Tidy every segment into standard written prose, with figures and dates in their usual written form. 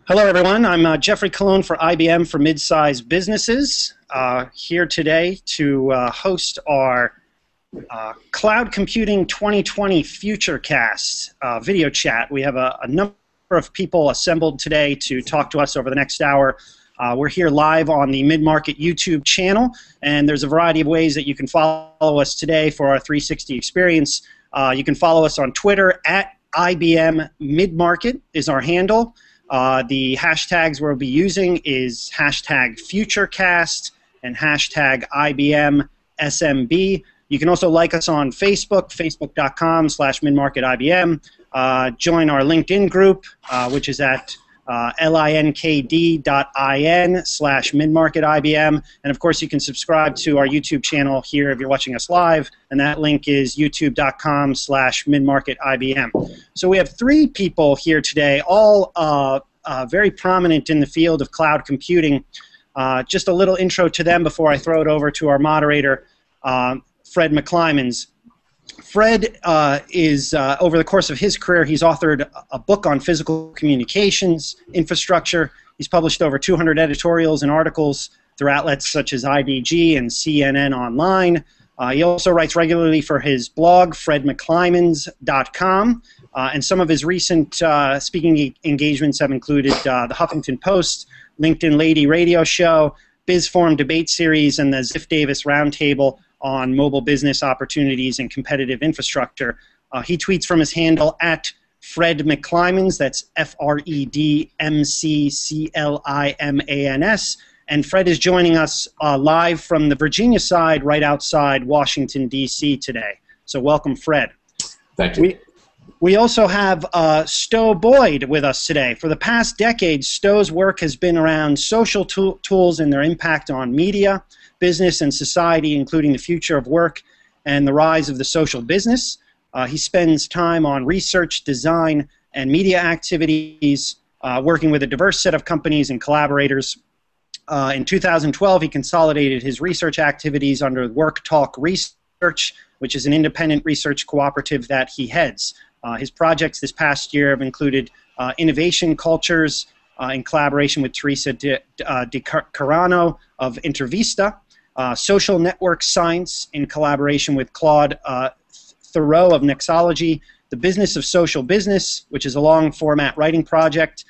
Hello, everyone. I'm Jeffrey Cologne for IBM for Midsize Businesses, here today to host our Cloud Computing 2020 Futurecast video chat. We have a number of people assembled today to talk to us over the next hour. We're here live on the Mid-Market YouTube channel, and there's a variety of ways that you can follow us today for our 360 experience. You can follow us on Twitter at IBM Midmarket is our handle. The hashtags we'll be using is hashtag Futurecast and hashtag IBM SMB. You can also like us on Facebook, facebook.com/midmarketibm. Join our LinkedIn group, which is at linkd.in/midmarketibm. And of course, you can subscribe to our YouTube channel here if you're watching us live, and that link is youtube.com/midmarketibm. So we have three people here today, all very prominent in the field of cloud computing. Just a little intro to them before I throw it over to our moderator, Fred McClimans. Fred is, over the course of his career, he's authored a book on physical communications infrastructure. He's published over 200 editorials and articles through outlets such as IDG and CNN Online. He also writes regularly for his blog, fredmcclimans.com, and some of his recent speaking engagements have included the Huffington Post, LinkedIn Lady Radio Show, BizForum Debate Series, and the Ziff Davis Roundtable on mobile business opportunities and competitive infrastructure. He tweets from his handle at Fred McClimans, that's FredMcClimans, and Fred is joining us live from the Virginia side, right outside Washington, D.C. today. So welcome, Fred. Thank you. We also have Stowe Boyd with us today. For the past decade, Stowe's work has been around social tools and their impact on media, business, and society, including the future of work and the rise of the social business. He spends time on research, design, and media activities, working with a diverse set of companies and collaborators. In 2012, he consolidated his research activities under Work Talk Research, which is an independent research cooperative that he heads. His projects this past year have included innovation cultures in collaboration with Teresa Di Carano of Intervista, social network science in collaboration with Claude Thoreau of Nexology, the business of social business, which is a long-format writing project,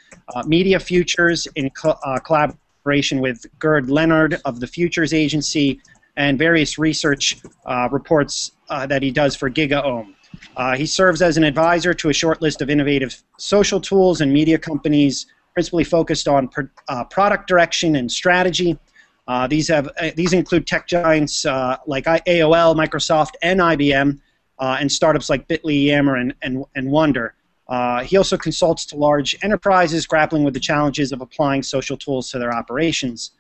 media futures in collaboration with Gerd Leonard of the Futures Agency, and various research reports that he does for GigaOM. He serves as an advisor to a short list of innovative social tools and media companies, principally focused on product direction and strategy. These include tech giants like AOL, Microsoft, and IBM, and startups like Bitly, Yammer, and Wonder. He also consults to large enterprises grappling with the challenges of applying social tools to their operations.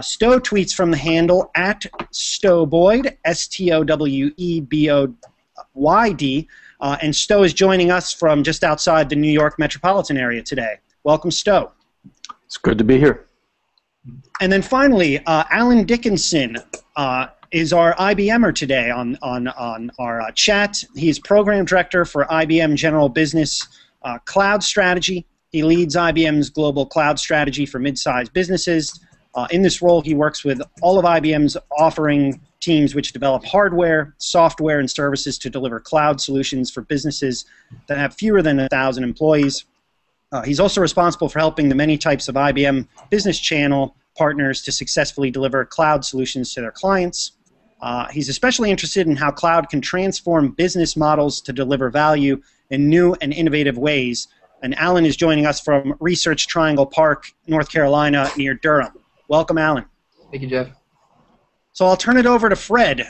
Stowe tweets from the handle at StoweBoyd, STOWEBOYD, and Stowe is joining us from just outside the New York metropolitan area today. Welcome, Stowe. It's good to be here. And then finally, Alan Dickinson is our IBMer today on our chat. He's Program Director for IBM General Business Cloud Strategy. He leads IBM's global cloud strategy for mid-sized businesses. In this role, he works with all of IBM's offering teams which develop hardware, software, and services to deliver cloud solutions for businesses that have fewer than 1,000 employees. He's also responsible for helping the many types of IBM business channel partners to successfully deliver cloud solutions to their clients. He's especially interested in how cloud can transform business models to deliver value in new and innovative ways. And Alan is joining us from Research Triangle Park, North Carolina, near Durham. Welcome, Alan. Thank you, Jeff. So I'll turn it over to Fred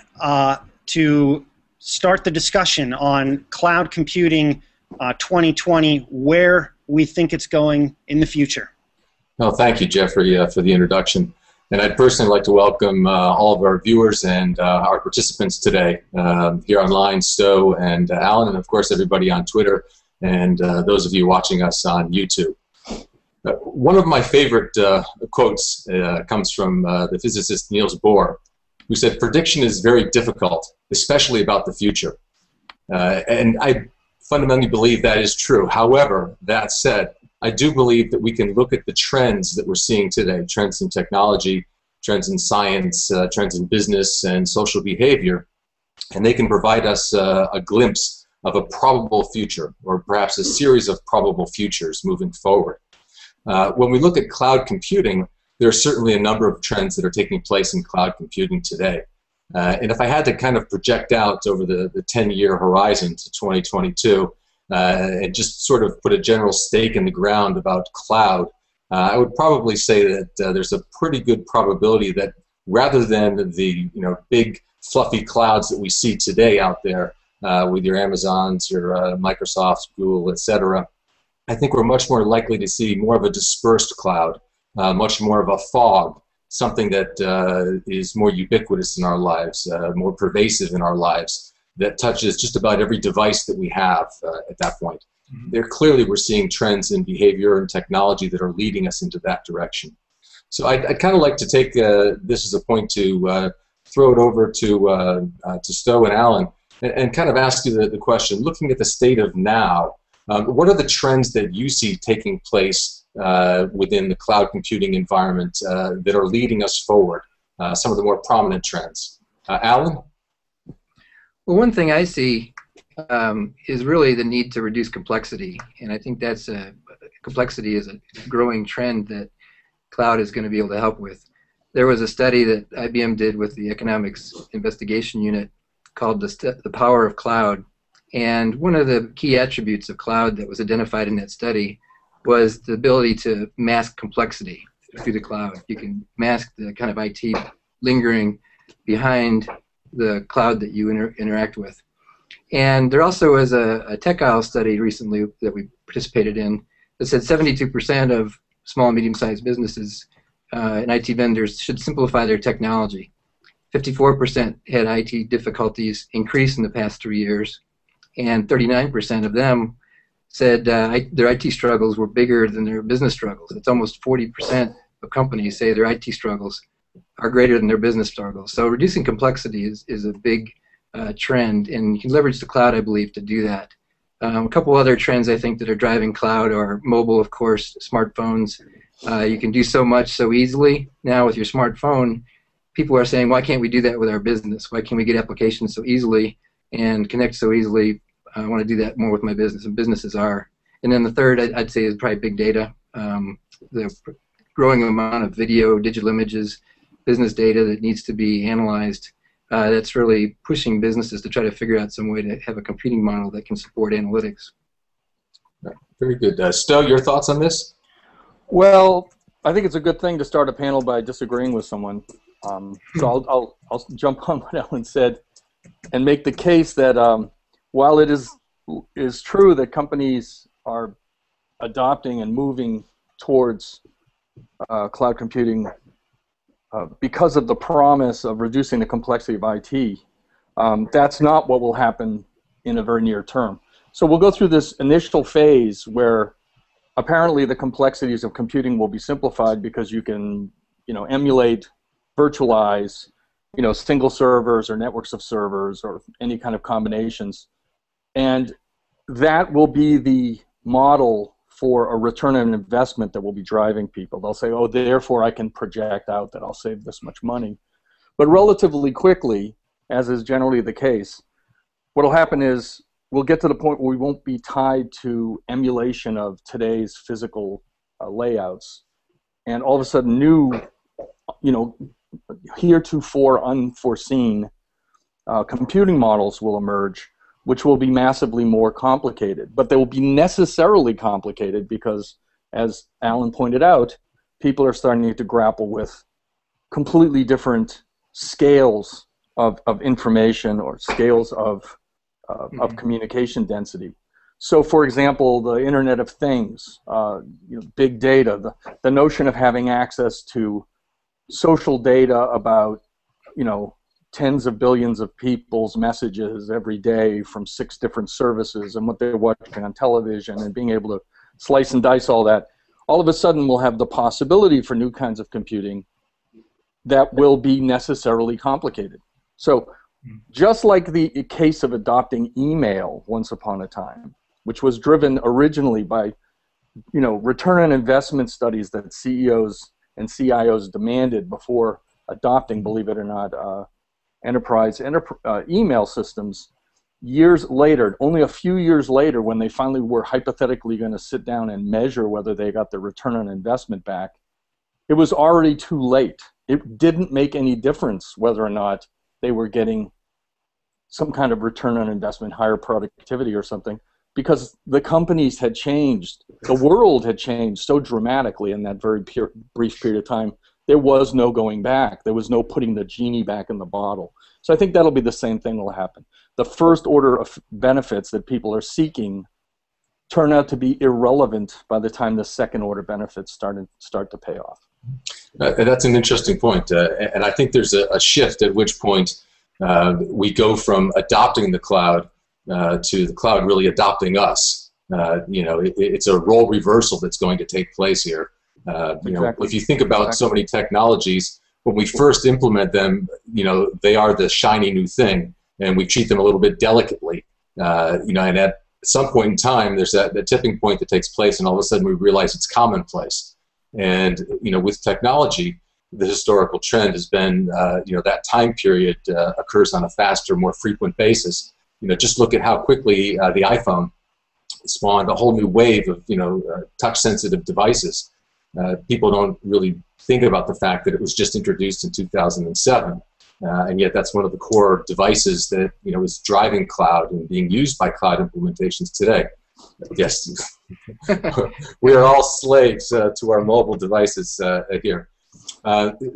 to start the discussion on cloud computing 2020, where we think it's going in the future. Well, thank you, Jeffrey, for the introduction. And I'd personally like to welcome all of our viewers and our participants today here online, Stowe and Alan, and of course everybody on Twitter, and those of you watching us on YouTube. One of my favorite quotes comes from the physicist Niels Bohr, who said, "Prediction is very difficult, especially about the future." And I fundamentally believe that is true. However, that said, I do believe that we can look at the trends that we're seeing today, trends in technology, trends in science, trends in business and social behavior, and they can provide us a glimpse of a probable future, or perhaps a series of probable futures moving forward. When we look at cloud computing, there are certainly a number of trends that are taking place in cloud computing today. And if I had to kind of project out over the 10-year horizon to 2022, and just sort of put a general stake in the ground about cloud, I would probably say that there's a pretty good probability that rather than the big fluffy clouds that we see today out there with your Amazons, your Microsofts, Google, etc., I think we're much more likely to see more of a dispersed cloud, much more of a fog, something that is more ubiquitous in our lives, more pervasive in our lives, that touches just about every device that we have at that point. There clearly we're seeing trends in behavior and technology that are leading us into that direction. So I'd kind of like to take this as a point to throw it over to Stowe and Alan and kind of ask you the question, looking at the state of now, what are the trends that you see taking place within the cloud computing environment that are leading us forward, some of the more prominent trends? Alan? Well, one thing I see is really the need to reduce complexity, and I think that's complexity is a growing trend that cloud is going to be able to help with. There was a study that IBM did with the Economics Investigation Unit called The Power of Cloud, and one of the key attributes of cloud that was identified in that study was the ability to mask complexity through the cloud. You can mask the kind of IT lingering behind the cloud that you interact with. And there also was a TechIsle study recently that we participated in that said 72% of small and medium-sized businesses and IT vendors should simplify their technology. 54% had IT difficulties increase in the past 3 years, and 39% of them said their IT struggles were bigger than their business struggles. It's almost 40% of companies say their IT struggles are greater than their business struggles. So reducing complexity is a big trend, and you can leverage the cloud, I believe, to do that. A couple other trends I think that are driving cloud are mobile, of course, smartphones. You can do so much so easily now with your smartphone. People are saying, why can't we do that with our business? Why can't we get applications so easily and connect so easily? I want to do that more with my business, and businesses are. And then the third, I'd say, is probably big data. The growing amount of video, digital images, business data that needs to be analyzed. That's really pushing businesses to try to figure out some way to have a computing model that can support analytics. Very good. Stowe, your thoughts on this? Well, I think it's a good thing to start a panel by disagreeing with someone. So I'll jump on what Ellen said and make the case that while it is true that companies are adopting and moving towards cloud computing because of the promise of reducing the complexity of IT, that's not what will happen in a very near term. So we'll go through this initial phase where apparently the complexities of computing will be simplified because you can, emulate, virtualize, single servers or networks of servers or any kind of combinations, and that will be the model for a return on investment that will be driving people. They'll say, oh, therefore I can project out that I'll save this much money. But relatively quickly, as is generally the case, what will happen is we'll get to the point where we won't be tied to emulation of today's physical layouts. And all of a sudden new, heretofore unforeseen computing models will emerge, which will be massively more complicated. But they will be necessarily complicated because, as Alan pointed out, people are starting to grapple with completely different scales of information or scales of communication density. So, for example, the Internet of Things, big data, the notion of having access to social data about, tens of billions of people's messages every day from 6 different services and what they're watching on television and being able to slice and dice all that, all of a sudden we'll have the possibility for new kinds of computing that will be necessarily complicated. So just like the case of adopting email once upon a time, which was driven originally by return on investment studies that CEOs and CIOs demanded before adopting, believe it or not, enterprise email systems. Years later, only a few years later, when they finally were hypothetically going to sit down and measure whether they got the return on investment back, it was already too late. It didn't make any difference whether or not they were getting some kind of return on investment, higher productivity or something, because the companies had changed. The world had changed so dramatically in that very brief period of time. There was no going back. There was no putting the genie back in the bottle. So I think that'll be the same thing will happen. The first order of benefits that people are seeking turn out to be irrelevant by the time the second order benefits start to pay off. That's an interesting point. And I think there's a shift at which point we go from adopting the cloud to the cloud really adopting us. It's a role reversal that's going to take place here. If you think about so many technologies, when we first implement them, they are the shiny new thing, and we treat them a little bit delicately. And at some point in time, there's that tipping point that takes place, and all of a sudden we realize it's commonplace. And with technology, the historical trend has been, that time period occurs on a faster, more frequent basis. Just look at how quickly the iPhone spawned a whole new wave of, touch-sensitive devices. People don't really think about the fact that it was just introduced in 2007, and yet that's one of the core devices that is driving cloud and being used by cloud implementations today. Yes, we are all slaves to our mobile devices here.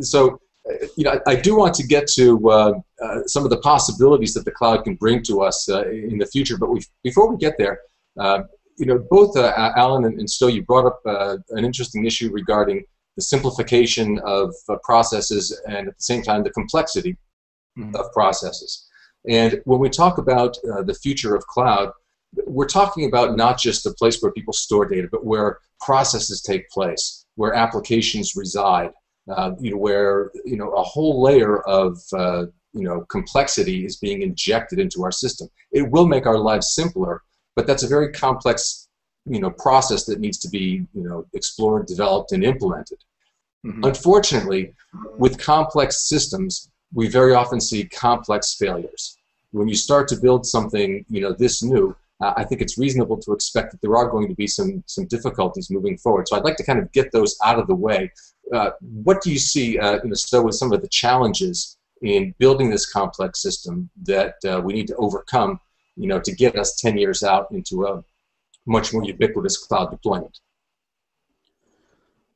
So I do want to get to some of the possibilities that the cloud can bring to us in the future. But before we get there, both Alan and Stowe, you brought up an interesting issue regarding the simplification of processes and at the same time the complexity of processes. And when we talk about the future of cloud, we're talking about not just the place where people store data, but where processes take place, where applications reside, where a whole layer of complexity is being injected into our system. It will make our lives simpler, but that's a very complex process that needs to be explored, developed, and implemented. Unfortunately, with complex systems, we very often see complex failures. When you start to build something this new, I think it's reasonable to expect that there are going to be some difficulties moving forward. So I'd like to kind of get those out of the way. What do you see, Stowe, with some of the challenges in building this complex system that we need to overcome, to get us 10 years out into a much more ubiquitous cloud deployment?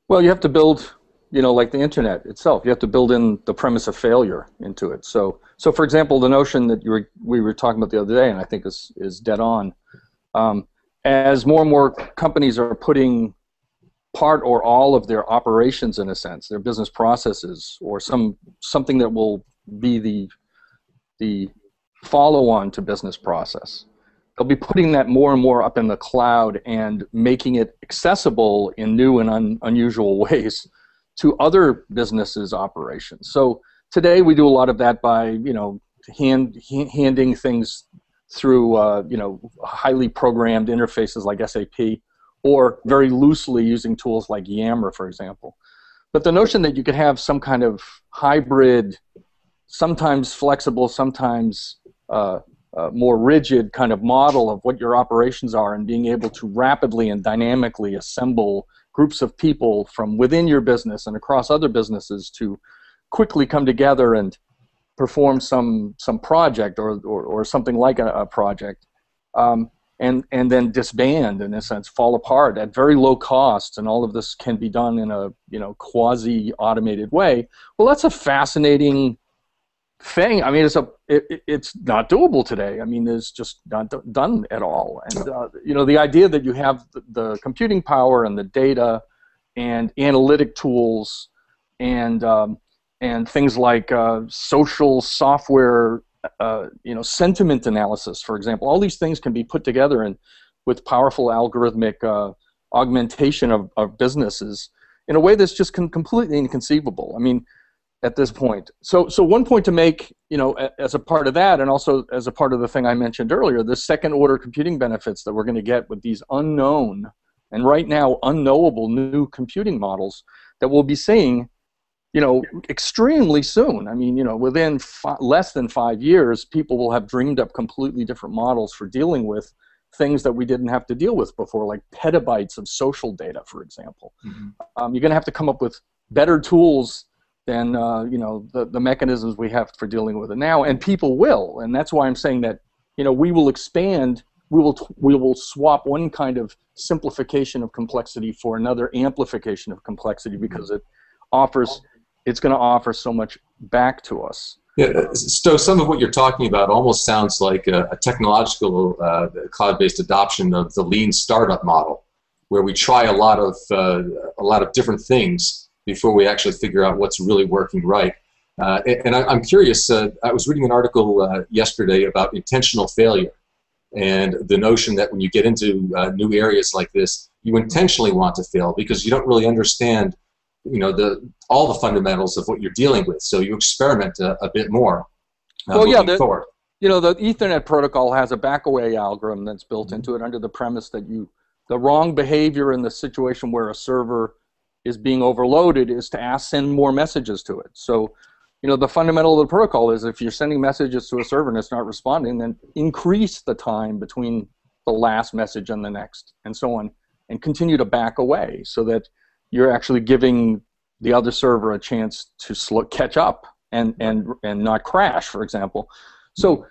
Well, you have to build, like the internet itself, you have to build in the premise of failure into it. So for example, the notion that we were talking about the other day, and I think is dead on, as more and more companies are putting part or all of their operations, in a sense, their business processes, or something that will be the follow-on to business process, they'll be putting that more and more up in the cloud and making it accessible in new and unusual ways to other businesses' operations. So today we do a lot of that by handing things through highly programmed interfaces like SAP, or very loosely using tools like IBMer, for example. But the notion that you could have some kind of hybrid, sometimes flexible, sometimes more rigid kind of model of what your operations are, and being able to rapidly and dynamically assemble groups of people from within your business and across other businesses to quickly come together and perform some project or something like a project, and then disband, in a sense, fall apart at very low cost, and all of this can be done in a quasi-automated way. Well, that's a fascinating thing. I mean, it's not doable today. I mean, it's just not done at all. And the idea that you have the computing power and the data and analytic tools and things like social software, sentiment analysis, for example, all these things can be put together and with powerful algorithmic augmentation of businesses in a way that's just completely inconceivable. I mean, at this point. So one point to make, as a part of that, and also as a part of the thing I mentioned earlier, the second order computing benefits that we're going to get with these unknown and right now unknowable new computing models that we'll be seeing, you know, extremely soon. I mean, you know, within less than 5 years, people will have dreamed up completely different models for dealing with things that we didn't have to deal with before, like petabytes of social data, for example. You're going to have to come up with better tools than you know, the mechanisms we have for dealing with it now, and people will. And that's why I'm saying that, you know, we will expand. We will swap one kind of simplification of complexity for another amplification of complexity, because it's going to offer so much back to us. Yeah, so some of what you're talking about almost sounds like a technological cloud-based adoption of the lean startup model, where we try a lot of different things before we actually figure out what's really working right. And I'm curious. I was reading an article yesterday about intentional failure, and the notion that when you get into new areas like this, you intentionally want to fail because you don't really understand, you know, all the fundamentals of what you're dealing with. So you experiment a bit more. Well, yeah, you know, the Ethernet protocol has a backaway algorithm that's built into it under the premise that the wrong behavior in the situation where a server is being overloaded is to send more messages to it. So, you know, the fundamental of the protocol is if you're sending messages to a server and it's not responding, then increase the time between the last message and the next, and so on, and continue to back away so that you're actually giving the other server a chance to catch up and not crash, for example. So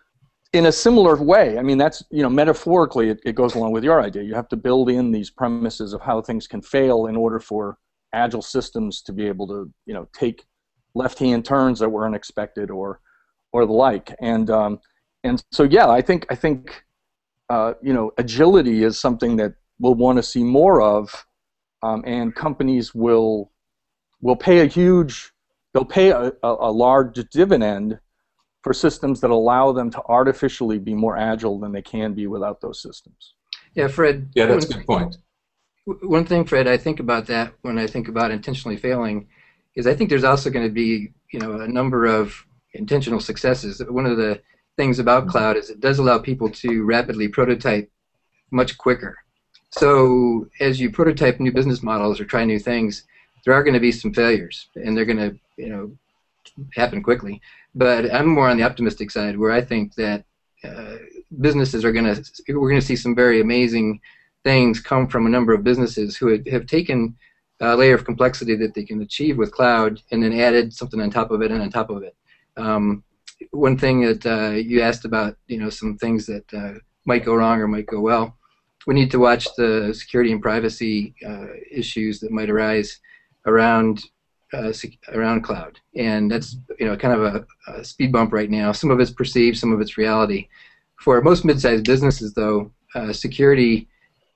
in a similar way, I mean, that's, you know, metaphorically it goes along with your idea. You have to build in these premises of how things can fail in order for agile systems to be able to, you know, take left-hand turns that were unexpected or the like. And so, yeah, I think you know, agility is something that we'll want to see more of. And companies will pay a large dividend for systems that allow them to artificially be more agile than they can be without those systems. Yeah, Fred. Yeah, that's a good point. One thing, Fred, I think about that when I think about intentionally failing is I think there's also going to be, you know, a number of intentional successes. One of the things about cloud is it does allow people to rapidly prototype much quicker. So as you prototype new business models or try new things, there are going to be some failures, and they're going to, you know, happen quickly. But I'm more on the optimistic side, where I think that businesses we're going to see some very amazing things come from a number of businesses who have taken a layer of complexity that they can achieve with cloud and then added something on top of it and on top of it. One thing that you asked about, you know, some things that might go wrong or might go well. We need to watch the security and privacy issues that might arise around cloud, and that's, you know, kind of a speed bump right now. Some of it's perceived, some of it's reality. For most mid-sized businesses, though, security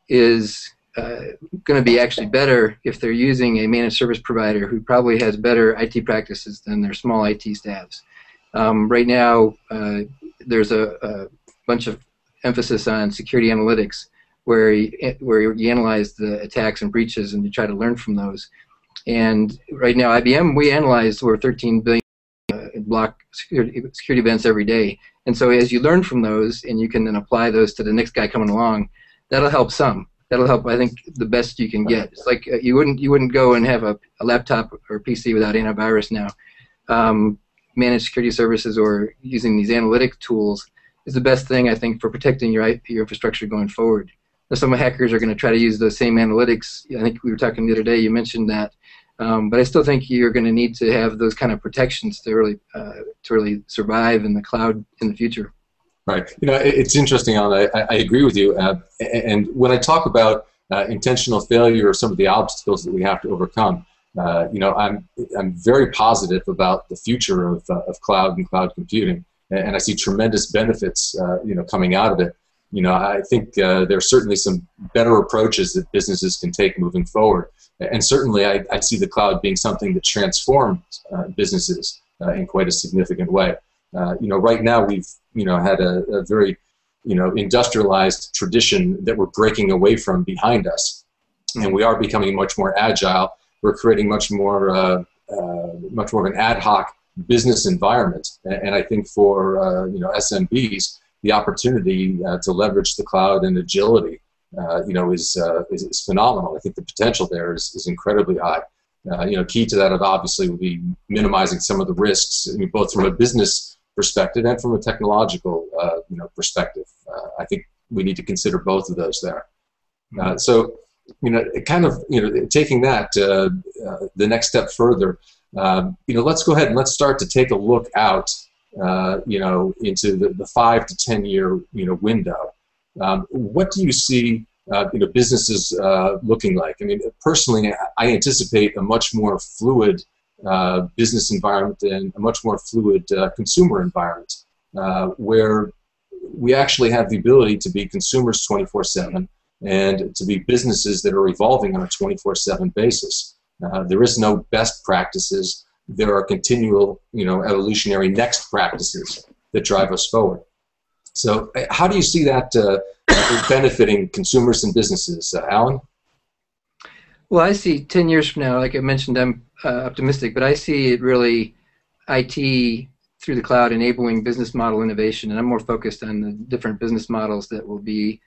is going to be actually better if they're using a managed service provider who probably has better IT practices than their small IT staffs. Right now, there's a bunch of emphasis on security analytics, where you analyze the attacks and breaches and you try to learn from those. And right now, IBM, we analyze over 13 billion block security events every day. And so as you learn from those and you can then apply those to the next guy coming along, that'll help some. That'll help, I think, the best you can get. It's like you wouldn't go and have a laptop or PC without antivirus now. Managed security services or using these analytic tools is the best thing, I think, for protecting your infrastructure going forward. Now, some hackers are going to try to use those same analytics. I think we were talking the other day, you mentioned that. But I still think you're going to need to have those kind of protections to really survive in the cloud in the future. Right. You know, it's interesting, Alan. I agree with you. And when I talk about intentional failure or some of the obstacles that we have to overcome, you know, I'm very positive about the future of cloud and cloud computing, and I see tremendous benefits, you know, coming out of it. You know, I think there are certainly some better approaches that businesses can take moving forward. And certainly I see the cloud being something that transforms businesses in quite a significant way. You know, right now we've, you know, had a very, you know, industrialized tradition that we're breaking away from behind us. And we are becoming much more agile. We're creating much more of an ad hoc business environment. And I think for, you know, SMBs, the opportunity to leverage the cloud and agility is phenomenal. I think the potential there is incredibly high. Key to that obviously would be minimizing some of the risks, both from a business perspective and from a technological perspective. I think we need to consider both of those there. Taking that the next step further, let's go ahead and let's start to take a look out, into the 5 to 10 year, window. What do you see, businesses looking like? I mean, personally, I anticipate a much more fluid business environment and a much more fluid consumer environment, where we actually have the ability to be consumers 24/7 and to be businesses that are evolving on a 24/7 basis. There is no best practices. There are continual, evolutionary next practices that drive us forward. So how do you see that benefiting consumers and businesses, Alan? Well, I see 10 years from now, like I mentioned, I'm optimistic, but I see it really IT through the cloud enabling business model innovation, and I'm more focused on the different business models that will be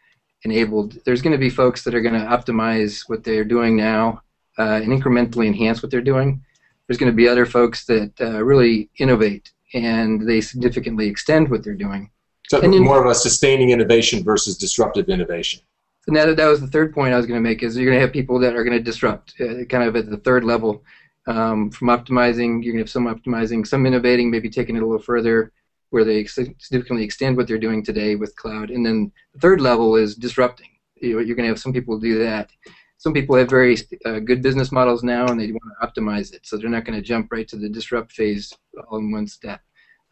enabled. There's going to be folks that are going to optimize what they're doing now and incrementally enhance what they're doing. There's going to be other folks that really innovate and they significantly extend what they're doing. So more of a sustaining innovation versus disruptive innovation. And that was the third point I was going to make, is you're going to have people that are going to disrupt, kind of at the third level. From optimizing, you're going to have some optimizing, some innovating, maybe taking it a little further, where they significantly extend what they're doing today with cloud. And then the third level is disrupting. You're going to have some people do that. Some people have very good business models now, and they want to optimize it, so they're not going to jump right to the disrupt phase all in one step.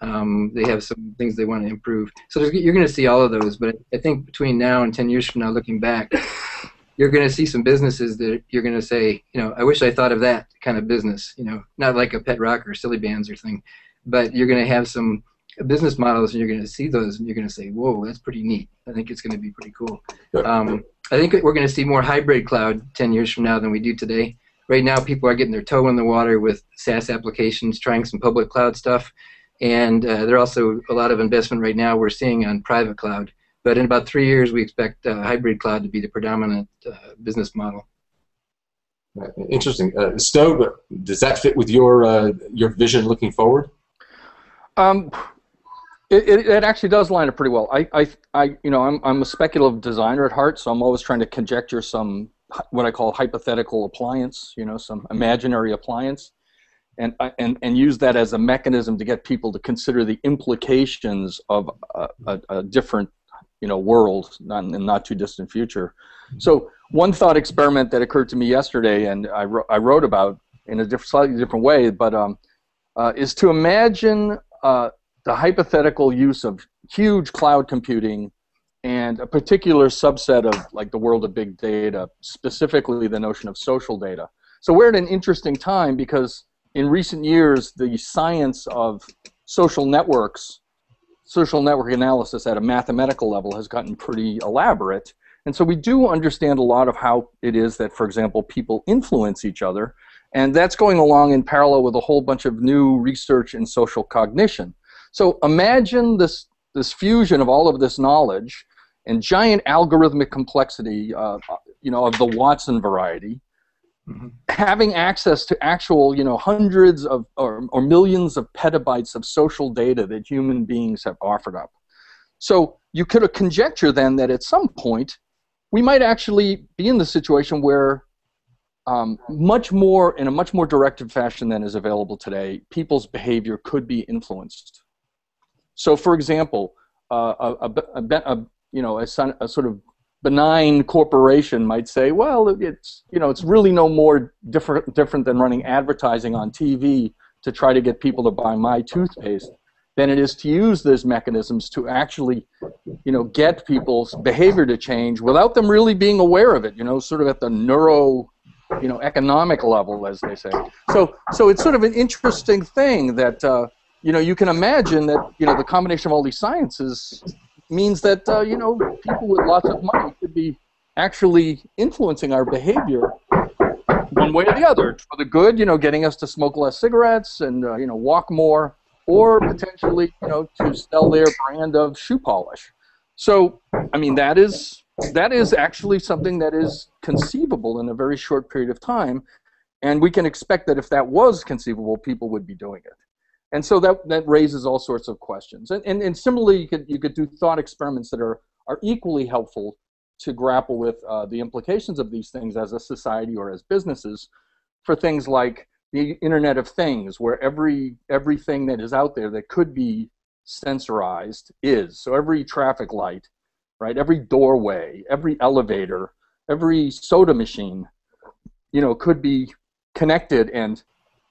They have some things they want to improve. So you're going to see all of those, but I think between now and 10 years from now, looking back, you're going to see some businesses that you're going to say, I wish I thought of that kind of business, not like a Pet Rock or Silly Bands or thing, but you're going to have some business models, and you're going to see those, and you're going to say, whoa, that's pretty neat. I think it's going to be pretty cool. I think we're going to see more hybrid cloud 10 years from now than we do today. Right now, people are getting their toe in the water with SaaS applications, trying some public cloud stuff, and there are also a lot of investment right now we're seeing on private cloud. But in about 3 years, we expect hybrid cloud to be the predominant business model. Interesting. Stowe, does that fit with your vision looking forward? It actually does line up pretty well. I'm a speculative designer at heart, so I'm always trying to conjecture some what I call hypothetical appliance, some imaginary appliance, and use that as a mechanism to get people to consider the implications of a different world in the not too distant future. So one thought experiment that occurred to me yesterday, and I wrote about in a slightly different way, but is to imagine the hypothetical use of huge cloud computing and a particular subset of like the world of big data, specifically the notion of social data. So we're at an interesting time because in recent years the science of social network analysis at a mathematical level has gotten pretty elaborate. And so we do understand a lot of how it is that, for example, people influence each other. And that's going along in parallel with a whole bunch of new research in social cognition. So imagine this fusion of all of this knowledge and giant algorithmic complexity, of the Watson variety, having access to actual, hundreds of or millions of petabytes of social data that human beings have offered up. So you could conjecture then that at some point we might actually be in the situation where in a much more directed fashion than is available today, people's behavior could be influenced. So, for example, a sort of benign corporation might say, well, it's really no more different than running advertising on TV to try to get people to buy my toothpaste than it is to use those mechanisms to actually, get people's behavior to change without them really being aware of it. Sort of at the economic level, as they say. So it's sort of an interesting thing that. You can imagine that the combination of all these sciences means that people with lots of money could be actually influencing our behavior one way or the other, for the good, getting us to smoke less cigarettes and walk more, or potentially to sell their brand of shoe polish. So I mean that is that is actually something that is conceivable in a very short period of time, and we can expect that if that was conceivable, people would be doing it. And so that raises all sorts of questions. And similarly, you could do thought experiments that are equally helpful to grapple with the implications of these things as a society or as businesses, for things like the Internet of Things, where everything that is out there that could be sensorized is. So every traffic light, right? Every doorway, every elevator, every soda machine, could be connected, and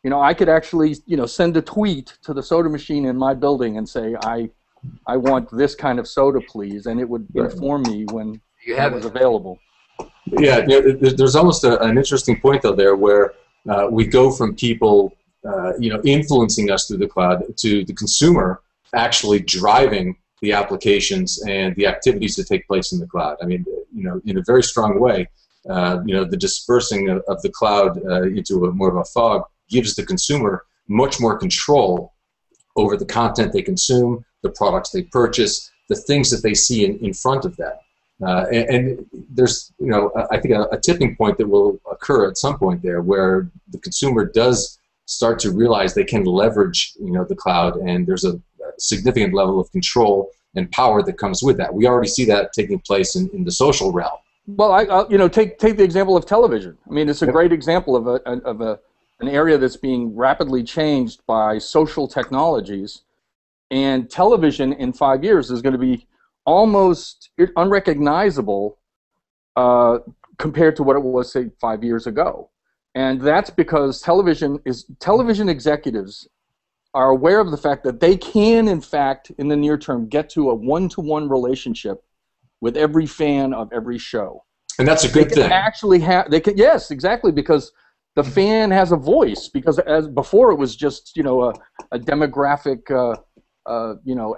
I could actually send a tweet to the soda machine in my building and say I want this kind of soda, please, and it would inform me when it was available. Yeah, there's almost an interesting point though there, where we go from people influencing us through the cloud to the consumer actually driving the applications and the activities that take place in the cloud. I mean, in a very strong way, the dispersing of the cloud into more of a fog gives the consumer much more control over the content they consume, the products they purchase, the things that they see in front of them. And there's, I think a tipping point that will occur at some point there, where the consumer does start to realize they can leverage, the cloud, and there's a significant level of control and power that comes with that. We already see that taking place in the social realm. Well, take the example of television. I mean, it's a great example of an area that's being rapidly changed by social technologies, and television in 5 years is going to be almost unrecognizable compared to what it was, say, 5 years ago. And that's because television executives are aware of the fact that they can, in fact, in the near term, get to a one-to-one relationship with every fan of every show. And that's a good thing. Yes, exactly, because the fan has a voice, because as before it was just, a demographic,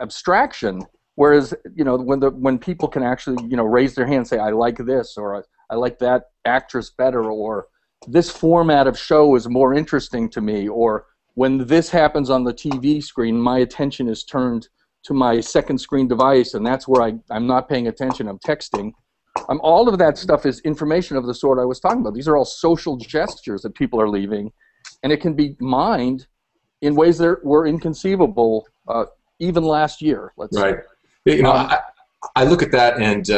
abstraction. Whereas, when people can actually, raise their hand and say, I like this, or I like that actress better, or this format of show is more interesting to me, or when this happens on the TV screen, my attention is turned to my second screen device, and that's where I'm not paying attention, I'm texting. All of that stuff is information of the sort I was talking about. These are all social gestures that people are leaving, and it can be mined in ways that were inconceivable even last year. Let's say. I look at that, and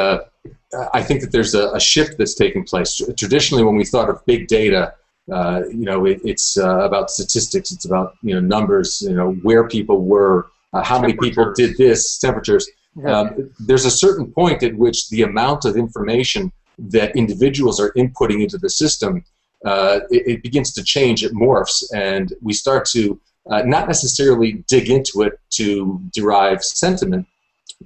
I think that there's a shift that's taking place. Traditionally, when we thought of big data, it's about statistics. It's about numbers. Where people were, how many people did this, temperatures. There's a certain point at which the amount of information that individuals are inputting into the system, it begins to change, it morphs, and we start to not necessarily dig into it to derive sentiment,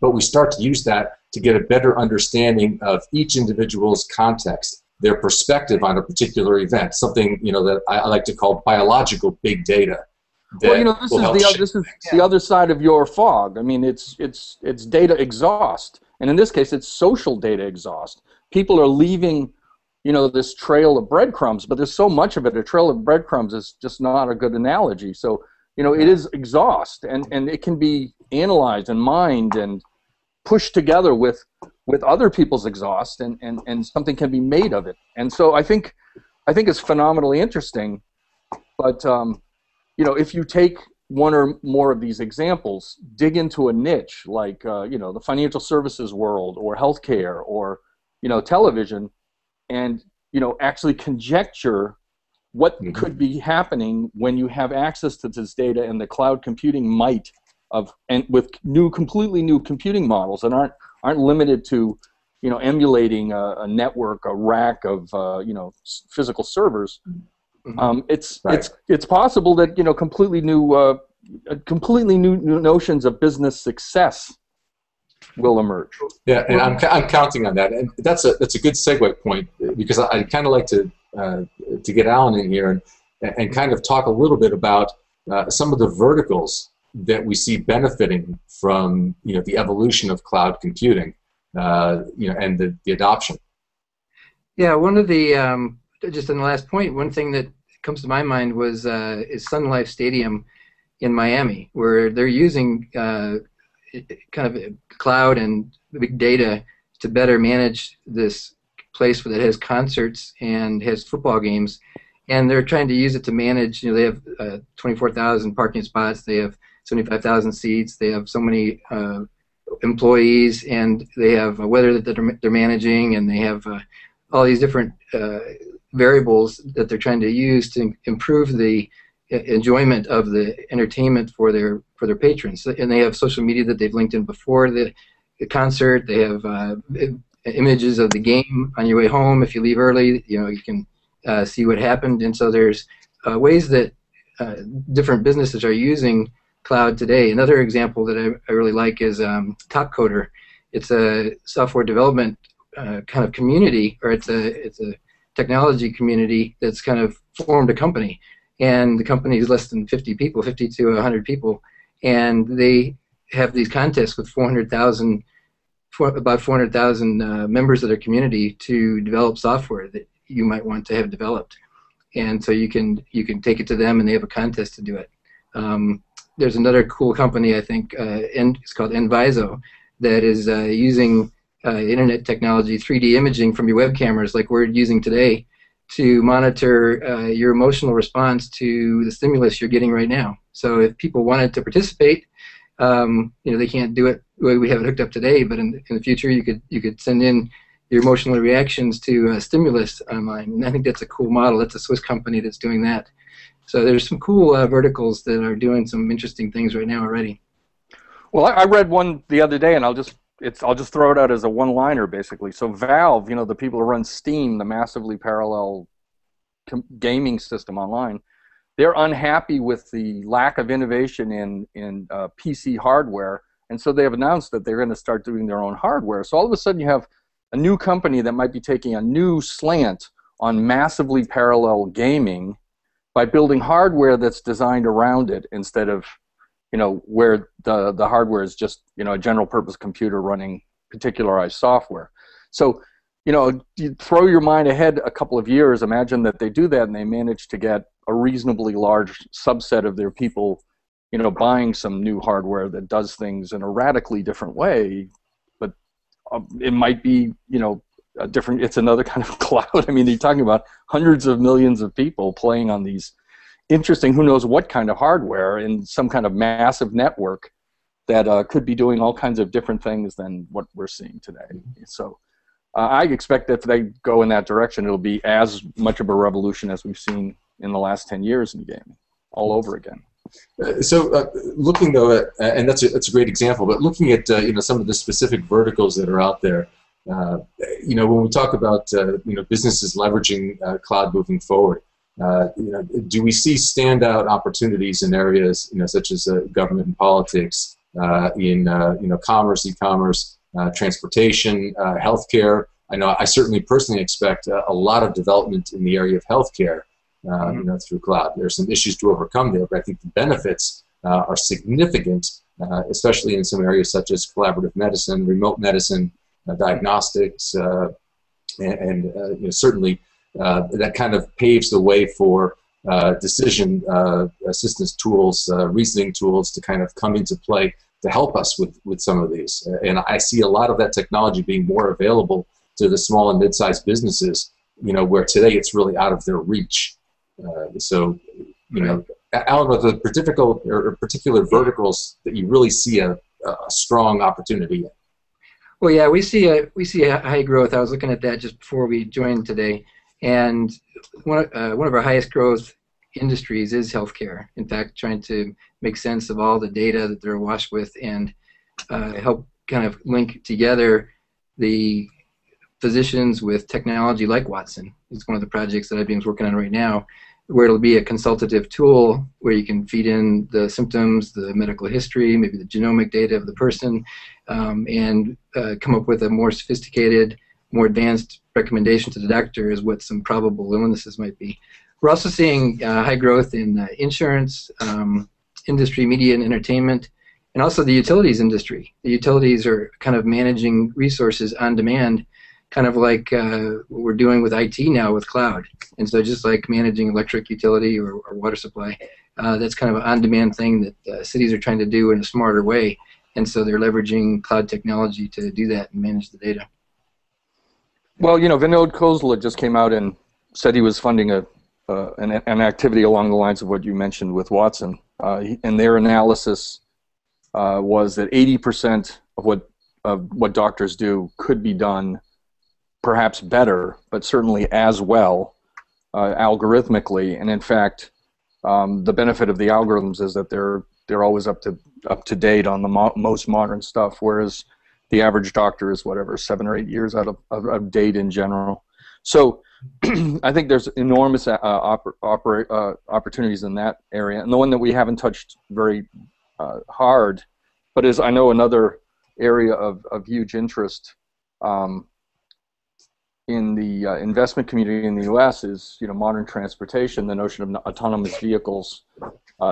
but we start to use that to get a better understanding of each individual's context, their perspective on a particular event, something that I like to call biological big data. Well, this is the other side of your fog. I mean, it's data exhaust, and in this case, it's social data exhaust. People are leaving, this trail of breadcrumbs, but there's so much of it. A trail of breadcrumbs is just not a good analogy. So, it is exhaust, and it can be analyzed and mined and pushed together with other people's exhaust, and something can be made of it. And so I think it's phenomenally interesting, but if you take one or more of these examples, dig into a niche like the financial services world, or healthcare, or television, and actually conjecture what could be happening when you have access to this data and the cloud computing might with completely new computing models that aren't limited to emulating a network, a rack of physical servers. It's possible that completely new notions of business success will emerge. Yeah, and I'm counting on that, and that's a good segue point, because I kind of like to get Alan in here and kind of talk a little bit about some of the verticals that we see benefiting from the evolution of cloud computing, and the adoption. Yeah, one of the just on the last point, one thing that comes to my mind is Sun Life Stadium in Miami, where they're using kind of cloud and big data to better manage this place that has concerts and has football games, and they're trying to use it to manage. They have 24,000 parking spots, they have 75,000 seats, they have so many employees, and they have weather that they're managing, and they have all these different variables that they're trying to use to improve the enjoyment of the entertainment for their patrons. And they have social media that they've linked in before the concert. They have images of the game on your way home. If you leave early, you can see what happened. And so there's ways that different businesses are using cloud today. Another example that I really like is Topcoder. It's a software development kind of community, or it's a technology community that's kind of formed a company. And the company is less than 50 people, 50 to 100 people, and they have these contests with about 400,000 members of their community to develop software that you might want to have developed. And so you can take it to them, and they have a contest to do it. There's another cool company, I think, it's called Enviso, that is using internet technology, 3D imaging from your web cameras like we're using today, to monitor your emotional response to the stimulus you're getting right now. So if people wanted to participate, they can't do it the way we have it hooked up today, but in the future you could send in your emotional reactions to stimulus online. And I think that's a cool model. That's a Swiss company that's doing that. So there's some cool verticals that are doing some interesting things right now already. Well, I read one the other day, and I'll just throw it out as a one-liner, basically. So Valve, the people who run Steam, the massively parallel gaming system online, they're unhappy with the lack of innovation in PC hardware, and so they have announced that they're going to start doing their own hardware. So all of a sudden you have a new company that might be taking a new slant on massively parallel gaming by building hardware that's designed around it, instead of where the hardware is just, a general purpose computer running particularized software. So, you throw your mind ahead a couple of years, imagine that they do that and they manage to get a reasonably large subset of their people, buying some new hardware that does things in a radically different way, but it might be, it's another kind of cloud. I mean, you're talking about hundreds of millions of people playing on these interesting, who knows what kind of hardware in some kind of massive network that could be doing all kinds of different things than what we're seeing today. So I expect that if they go in that direction, it'll be as much of a revolution as we've seen in the last 10 years in gaming, all over again. So looking though at, and that's a great example, but looking at some of the specific verticals that are out there, when we talk about businesses leveraging cloud moving forward, do we see standout opportunities in areas such as government and politics, in commerce, e-commerce, transportation, healthcare? I know I certainly personally expect a lot of development in the area of healthcare, through cloud. There's some issues to overcome there, but I think the benefits are significant, especially in some areas such as collaborative medicine, remote medicine, diagnostics, and certainly that kind of paves the way for decision assistance tools, reasoning tools to kind of come into play to help us with some of these. And I see a lot of that technology being more available to the small and mid-sized businesses, where today it's really out of their reach. Alan, are the particular verticals that you really see a strong opportunity in? Well, yeah, we see a high growth. I was looking at that just before we joined today, and one of our highest growth industries is healthcare. In fact, trying to make sense of all the data that they're awash with and help kind of link together the physicians with technology like Watson. It's one of the projects that IBM's working on right now, where it'll be a consultative tool where you can feed in the symptoms, the medical history, maybe the genomic data of the person, and come up with a more sophisticated, more advanced recommendation to the doctor as what some probable illnesses might be. We're also seeing high growth in insurance, industry, media and entertainment, and also the utilities industry. The utilities are kind of managing resources on demand, kind of like what we're doing with IT now with cloud. And so just like managing electric utility or water supply, that's kind of an on-demand thing that cities are trying to do in a smarter way. And so they're leveraging cloud technology to do that and manage the data. Well, Vinod Khosla just came out and said he was funding an activity along the lines of what you mentioned with Watson. And their analysis was that 80% of what doctors do could be done perhaps better, but certainly as well, algorithmically. And in fact, the benefit of the algorithms is that they're always up to date on the most modern stuff, whereas the average doctor is 7 or 8 years out of date in general. So I think there's enormous opportunities in that area. And the one that we haven't touched very hard, but is, I know, another area of huge interest in the investment community in the U.S. is modern transportation, the notion of autonomous vehicles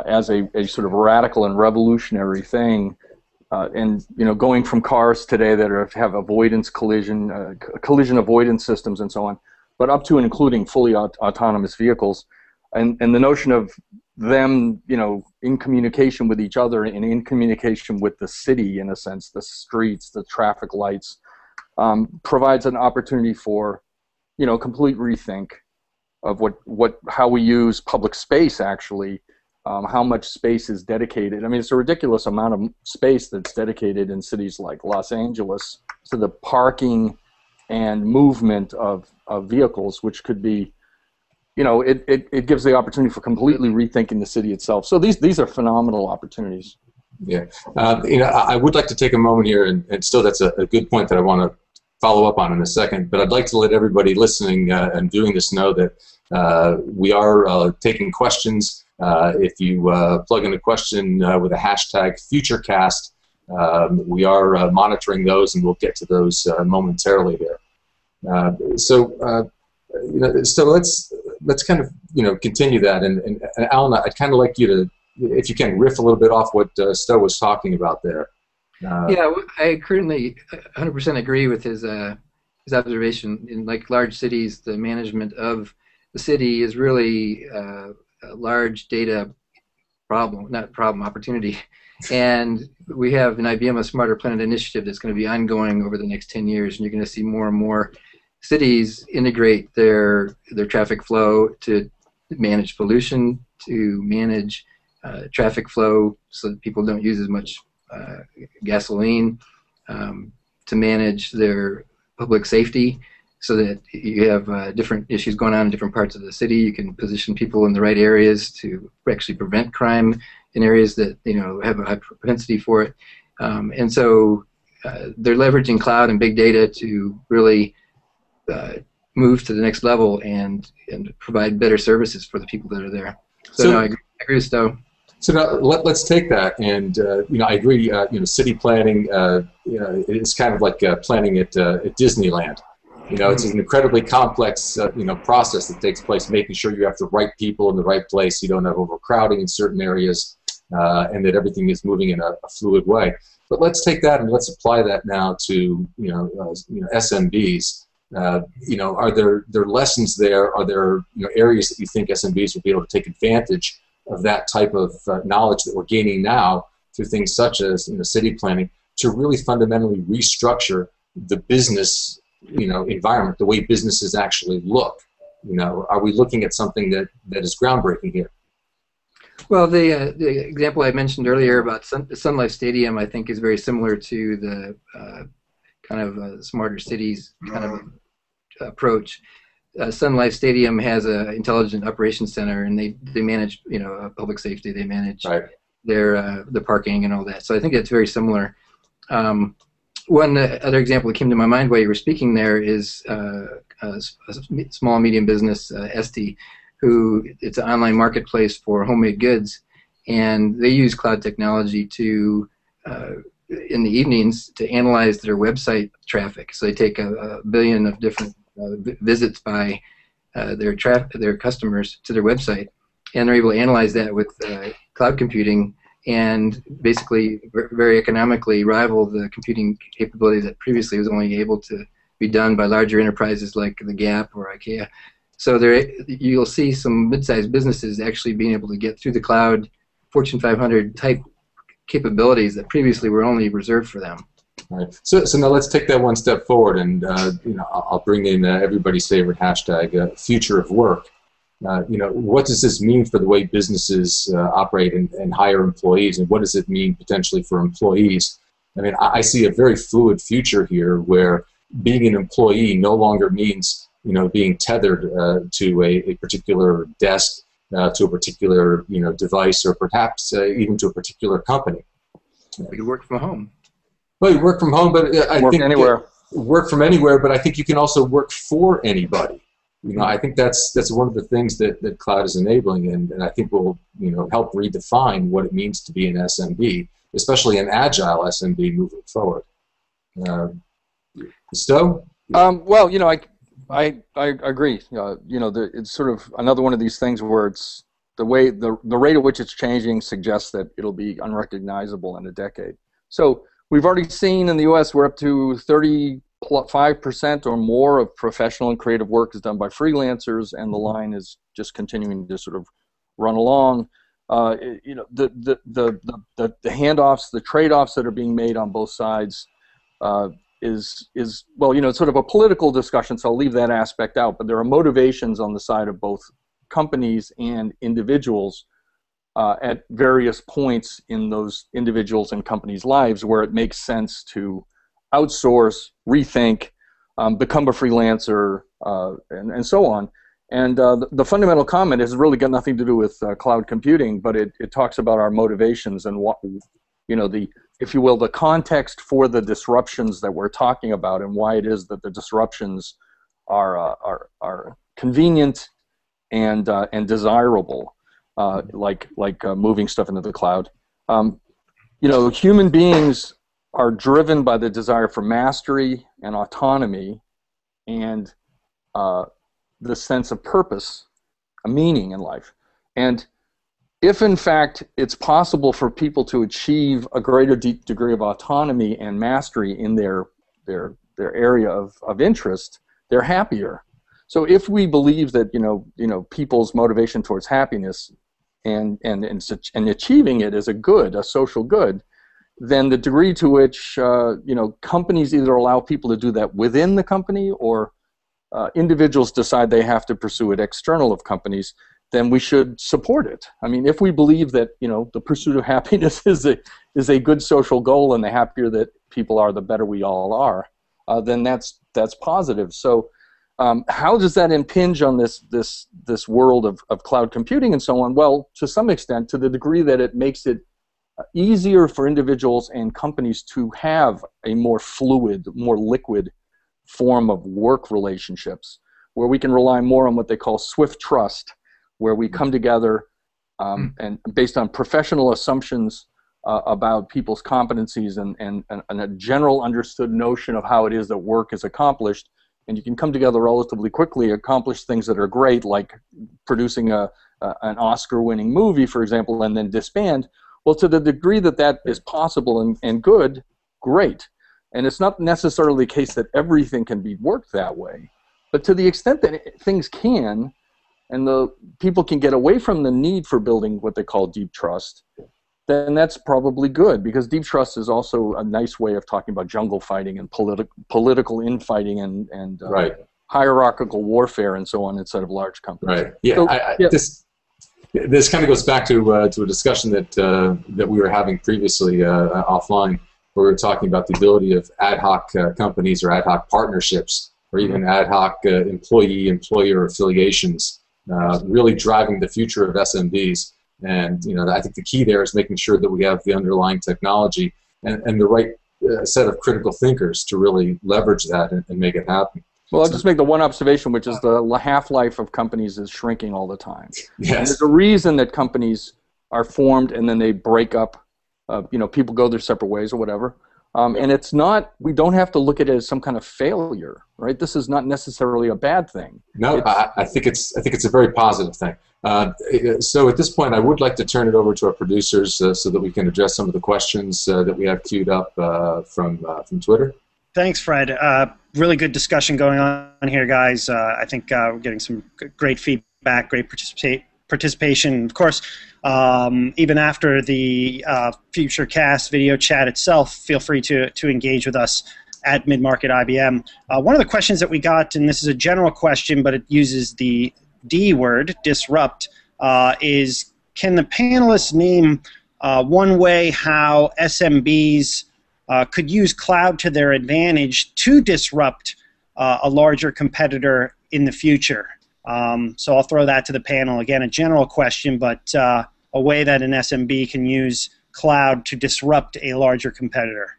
as a sort of radical and revolutionary thing. And going from cars today that have collision avoidance systems and so on, but up to and including fully autonomous vehicles, and the notion of them, in communication with each other and in communication with the city, in a sense, the streets, the traffic lights, provides an opportunity for, complete rethink of how we use public space actually. How much space is dedicated. I mean, it's a ridiculous amount of space that's dedicated in cities like Los Angeles to the parking and movement of vehicles, which could be, it gives the opportunity for completely rethinking the city itself. So these are phenomenal opportunities. Yeah. I would like to take a moment here, and still that's a good point that I want to follow up on in a second, but I'd like to let everybody listening and doing this know that we are taking questions. If you plug in a question with a hashtag FutureCast, we are monitoring those, and we'll get to those momentarily here. So let's kind of continue that, and Alan, I'd kind of like you to, if you can, riff a little bit off what Stowe was talking about there. Yeah, I currently 100% agree with his observation. In large cities, the management of the city is really a large data opportunity. And we have in IBM a Smarter Planet initiative that's going to be ongoing over the next 10 years, and you're going to see more and more cities integrate their traffic flow to manage pollution, to manage traffic flow so that people don't use as much gasoline, to manage their public safety, so that you have different issues going on in different parts of the city. You can position people in the right areas to actually prevent crime in areas that have a high propensity for it. And so they're leveraging cloud and big data to really move to the next level and provide better services for the people that are there. So no, I agree with Stowe. So now let's take that, and I agree. City planning, it's kind of like planning at Disneyland. It's an incredibly complex, process that takes place, making sure you have the right people in the right place, you don't have overcrowding in certain areas, and that everything is moving in a fluid way. But let's take that and let's apply that now to, SMBs. Are there lessons there? Are there areas that you think SMBs will be able to take advantage of that type of knowledge that we're gaining now through things such as city planning to really fundamentally restructure the business environment, the way businesses actually look? Are we looking at something that is groundbreaking here? Well, the example I mentioned earlier about Sun Life Stadium, I think, is very similar to the kind of smarter cities kind of approach. Sun Life Stadium has an intelligent operations center, and they manage public safety. They manage their the parking and all that. So I think it's very similar. One other example that came to my mind while you were speaking there is a small medium business, Esti, who it's an online marketplace for homemade goods, and they use cloud technology to in the evenings to analyze their website traffic. So they take a billion of different visits by their customers to their website, and they're able to analyze that with cloud computing and basically very economically rival the computing capability that previously was only able to be done by larger enterprises like the Gap or IKEA. So you'll see some mid-sized businesses actually being able to get through the cloud Fortune 500 type capabilities that previously were only reserved for them. All right. So now let's take that one step forward, and I'll bring in everybody's favorite hashtag, future of work. What does this mean for the way businesses operate and hire employees, and what does it mean potentially for employees? I mean, I see a very fluid future here where being an employee no longer means being tethered to a particular desk, to a particular device, or perhaps even to a particular company. We could work from home. Well, you work from home, but I think anywhere. Work from anywhere. But I think you can also work for anybody. I think that's one of the things that cloud is enabling, and I think will help redefine what it means to be an SMB, especially an agile SMB moving forward. Stowe? Well, I agree. It's sort of another one of these things where it's the rate at which it's changing suggests that it'll be unrecognizable in a decade. So we've already seen in the U.S. we're up to 35% or more of professional and creative work is done by freelancers, and the line is just continuing to sort of run along. The handoffs, the trade-offs that are being made on both sides is it's sort of a political discussion, so I'll leave that aspect out. But there are motivations on the side of both companies and individuals at various points in those individuals and companies' lives where it makes sense to outsource, rethink, become a freelancer, and so on. And the fundamental comment has really got nothing to do with cloud computing, but it talks about our motivations and what, if you will, the context for the disruptions that we're talking about, and why it is that the disruptions are convenient and desirable, like moving stuff into the cloud. Human beings are driven by the desire for mastery and autonomy and the sense of purpose, a meaning in life. And if, in fact, it's possible for people to achieve a greater degree of autonomy and mastery in their area of interest, they're happier. So if we believe that people's motivation towards happiness and achieving it is a social good, then the degree to which companies either allow people to do that within the company, or individuals decide they have to pursue it external of companies, then we should support it. I mean, if we believe that the pursuit of happiness is a good social goal, and the happier that people are, the better we all are, then that's positive. So how does that impinge on this world of cloud computing and so on? Well, to some extent, to the degree that it makes it easier for individuals and companies to have a more fluid, more liquid form of work relationships, where we can rely more on what they call swift trust, where we come together and based on professional assumptions about people's competencies and a general understood notion of how it is that work is accomplished, and you can come together relatively quickly, accomplish things that are great, like producing an Oscar-winning movie, for example, and then disband. Well, to the degree that that is possible and good, great. And it's not necessarily the case that everything can be worked that way, but to the extent that things can, and the people can get away from the need for building what they call deep trust, then that's probably good, because deep trust is also a nice way of talking about jungle fighting and political infighting and right. hierarchical warfare and so on inside of large companies. Right. Yeah. So, This kind of goes back to a discussion that we were having previously offline, where we were talking about the ability of ad hoc companies or ad hoc partnerships, or even ad hoc employee-employer affiliations, really driving the future of SMBs. And I think the key there is making sure that we have the underlying technology and the right set of critical thinkers to really leverage that and make it happen. Well, I'll just make the one observation, which is the half-life of companies is shrinking all the time. Yes. And there's a reason that companies are formed and then they break up. People go their separate ways or whatever. And it's not, we don't have to look at it as some kind of failure, right? This is not necessarily a bad thing. No, I think it's a very positive thing. So at this point, I would like to turn it over to our producers so that we can address some of the questions that we have queued up from Twitter. Thanks, Fred. Really good discussion going on here, guys. I think we're getting some great feedback, great participation. Of course, even after the future cast video chat itself, feel free to engage with us at Mid-Market IBM. One of the questions that we got, and this is a general question, but it uses the D word, disrupt, is can the panelists name one way how SMBs could use cloud to their advantage to disrupt a larger competitor in the future? So I'll throw that to the panel. Again, a general question, but a way that an SMB can use cloud to disrupt a larger competitor.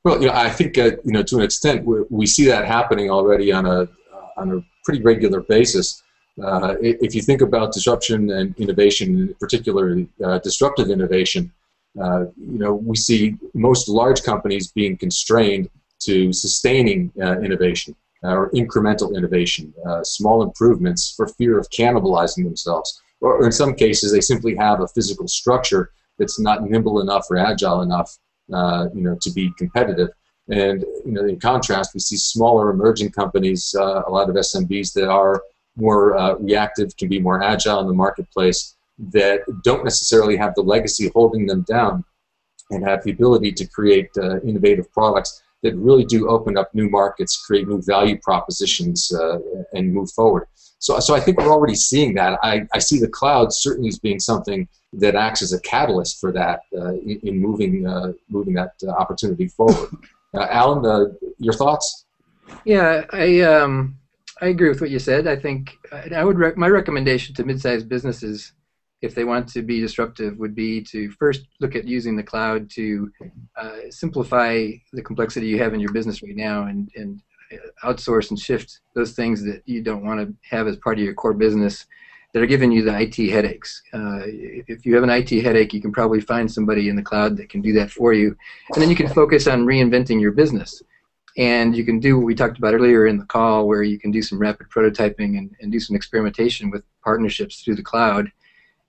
Well, I think to an extent we see that happening already on a pretty regular basis. If you think about disruption and innovation, particularly disruptive innovation, we see most large companies being constrained to sustaining innovation or incremental innovation, small improvements for fear of cannibalizing themselves. Or in some cases, they simply have a physical structure that's not nimble enough or agile enough to be competitive. And in contrast, we see smaller emerging companies, a lot of SMBs that are more reactive, can be more agile in the marketplace, that don't necessarily have the legacy holding them down and have the ability to create innovative products that really do open up new markets, create new value propositions, and move forward. So I think we're already seeing that. I see the cloud certainly as being something that acts as a catalyst for that in moving that opportunity forward. Alan, your thoughts? Yeah, I agree with what you said. I think my recommendation to mid-sized businesses, if they want to be disruptive, would be to first look at using the cloud to simplify the complexity you have in your business right now, and outsource and shift those things that you don't want to have as part of your core business that are giving you the IT headaches. If you have an IT headache, you can probably find somebody in the cloud that can do that for you, and then you can focus on reinventing your business. And you can do what we talked about earlier in the call, where you can do some rapid prototyping and do some experimentation with partnerships through the cloud,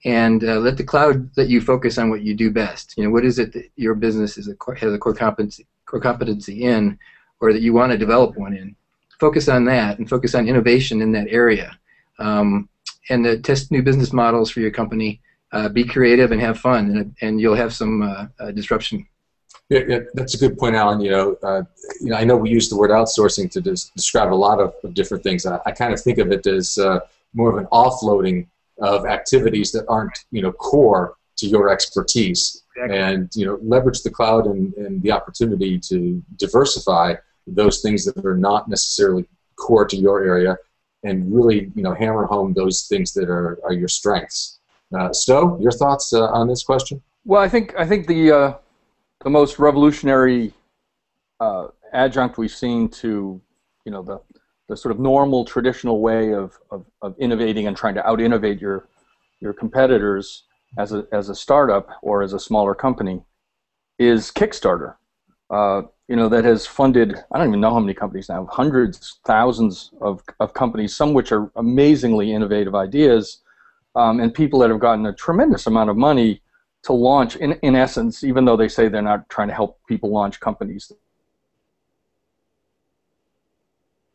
and let the cloud let you focus on what you do best. What is it that your business has a core competency in, or that you want to develop one in? Focus on that, and focus on innovation in that area. And test new business models for your company. Be creative and have fun, and you'll have some disruption. Yeah, that's a good point, Alan. I know we use the word outsourcing to describe a lot of different things. I kind of think of it as more of an offloading of activities that aren't, core to your expertise. Exactly. And leverage the cloud and the opportunity to diversify those things that are not necessarily core to your area, and really, hammer home those things that are your strengths. Stowe, your thoughts on this question? Well, I think the most revolutionary adjunct we've seen to, the sort of normal, traditional way of innovating and trying to out-innovate your competitors as a startup or as a smaller company is Kickstarter. That has funded, I don't even know how many companies now, hundreds, thousands of companies, some which are amazingly innovative ideas, and people that have gotten a tremendous amount of money to launch, in essence, even though they say they're not trying to help people launch companies.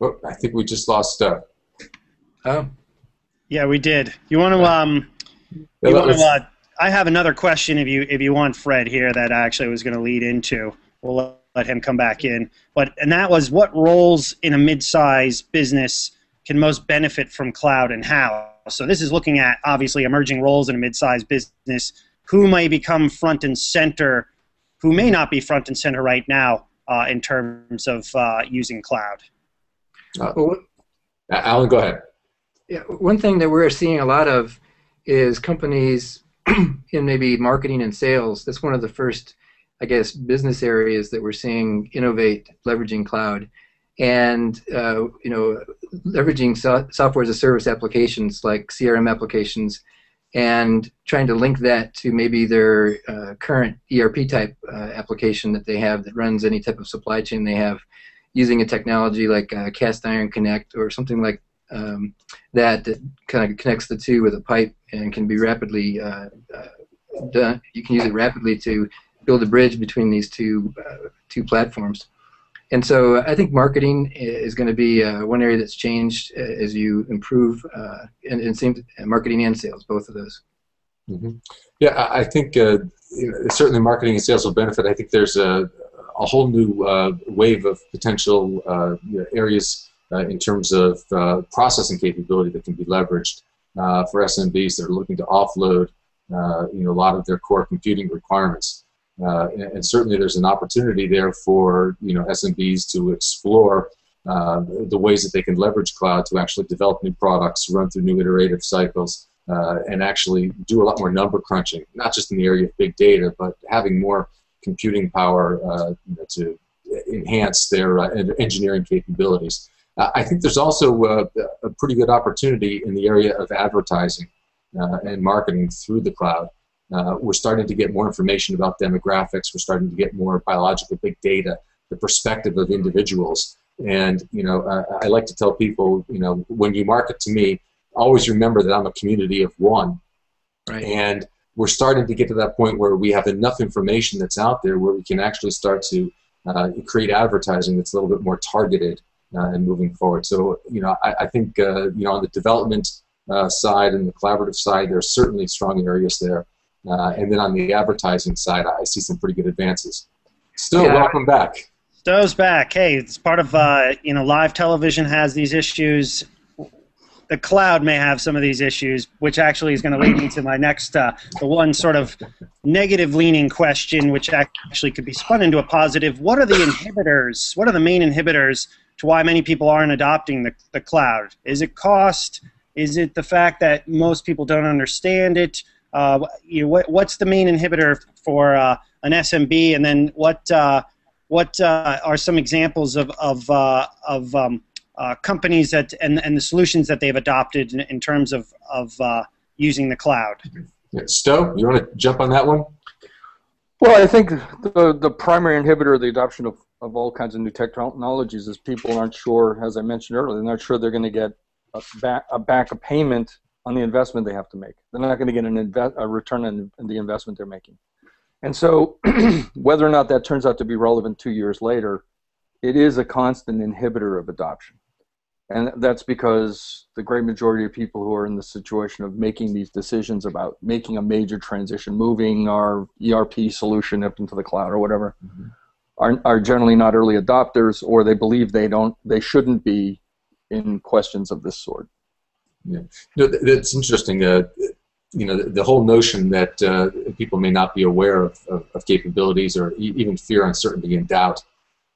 Oh, I think we just lost Stowe. Oh. Yeah, we did. You want to? I have another question if you want, Fred, here, that I actually was going to lead into. We'll let him come back in. And that was, what roles in a mid-size business can most benefit from cloud, and how? So this is looking at, obviously, emerging roles in a mid-size business. Who may become front and center, who may not be front and center right now in terms of using cloud? Alan, go ahead. Yeah, one thing that we're seeing a lot of is companies in maybe marketing and sales. That's one of the first, I guess, business areas that we're seeing innovate, leveraging cloud, and leveraging software as a service applications like CRM applications, and trying to link that to maybe their current ERP type application that they have that runs any type of supply chain they have, using a technology like Cast Iron Connect or something like that kind of connects the two with a pipe and can be rapidly done. You can use it rapidly to build a bridge between these two platforms. And so I think marketing is going to be one area that's changed as you improve, and seems marketing and sales, both of those. Mm-hmm. Yeah, I think certainly marketing and sales will benefit. I think there's a whole new wave of potential areas in terms of processing capability that can be leveraged for SMBs that are looking to offload a lot of their core computing requirements. And certainly there's an opportunity there for SMBs to explore the ways that they can leverage cloud to actually develop new products, run through new iterative cycles, and actually do a lot more number crunching, not just in the area of big data, but having more computing power to enhance their engineering capabilities. I think there's also a pretty good opportunity in the area of advertising and marketing through the cloud. We're starting to get more information about demographics. We're starting to get more biological big data, the perspective of individuals. And I like to tell people, when you market to me, always remember that I'm a community of one. Right. And we're starting to get to that point where we have enough information that's out there where we can actually start to create advertising that's a little bit more targeted and moving forward. So, I think, on the development side and the collaborative side, there's certainly strong areas there. And then on the advertising side, I see some pretty good advances. Still, welcome back. Stowe's back. Hey, it's part of, live television has these issues. The cloud may have some of these issues, which actually is going to lead me to my next, the one sort of negative-leaning question, which actually could be spun into a positive. What are the inhibitors? What are the main inhibitors to why many people aren't adopting the cloud? Is it cost? Is it the fact that most people don't understand it? What's the main inhibitor for an SMB? And then what are some examples of companies that and the solutions that they've adopted in terms of using the cloud? Stowe, you want to jump on that one? Well, I think the primary inhibitor of the adoption of all kinds of new technologies is people aren't sure, as I mentioned earlier, they're not sure they're going to get a payment on the investment they have to make. They're not going to get a return on the investment they're making. And so whether or not that turns out to be relevant 2 years later, it is a constant inhibitor of adoption. And that's because the great majority of people who are in the situation of making these decisions about making a major transition, moving our ERP solution up into the cloud or whatever, are generally not early adopters, or they believe they shouldn't be in questions of this sort. Yeah, that's interesting. The whole notion that people may not be aware of capabilities or even fear, uncertainty, and doubt.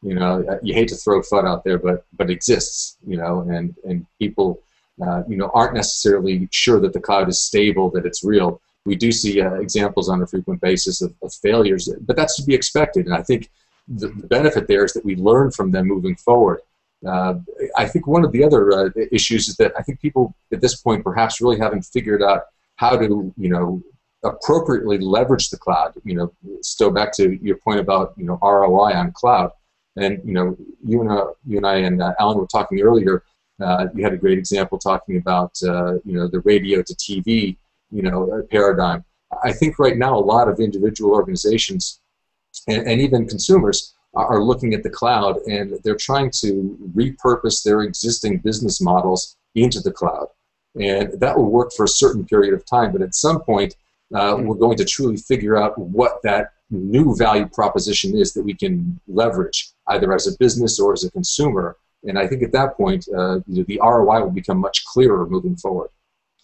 You hate to throw FUD out there, but it exists. And people, aren't necessarily sure that the cloud is stable, that it's real. We do see examples on a frequent basis of failures, but that's to be expected. And I think the benefit there is that we learn from them moving forward. I think one of the other issues is that I think people at this point perhaps really haven't figured out how to, appropriately leverage the cloud. Still back to your point about, ROI on cloud. And, you and I and Alan were talking earlier, you had a great example talking about, the radio to TV, paradigm. I think right now a lot of individual organizations and even consumers are looking at the cloud, and they're trying to repurpose their existing business models into the cloud. And that will work for a certain period of time, but at some point, we're going to truly figure out what that new value proposition is that we can leverage, either as a business or as a consumer. And I think at that point, the ROI will become much clearer moving forward.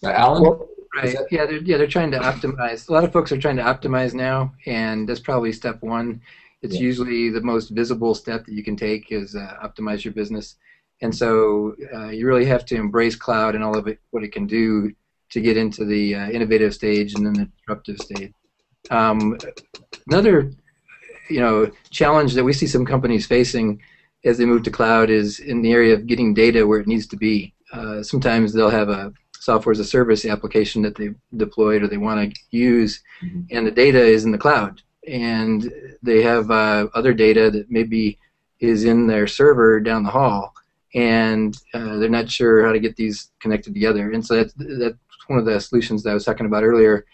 Alan? Well, right. They're trying to optimize. A lot of folks are trying to optimize now, and that's probably step one. It's usually the most visible step that you can take is optimize your business. And so you really have to embrace cloud and all of it, what it can do to get into the innovative stage and then the disruptive stage. Another challenge that we see some companies facing as they move to cloud is in the area of getting data where it needs to be. Sometimes they'll have a software as a service application that they've deployed or they want to use, and the data is in the cloud. And they have other data that maybe is in their server down the hall, and they're not sure how to get these connected together. And so that's one of the solutions that I was talking about earlier.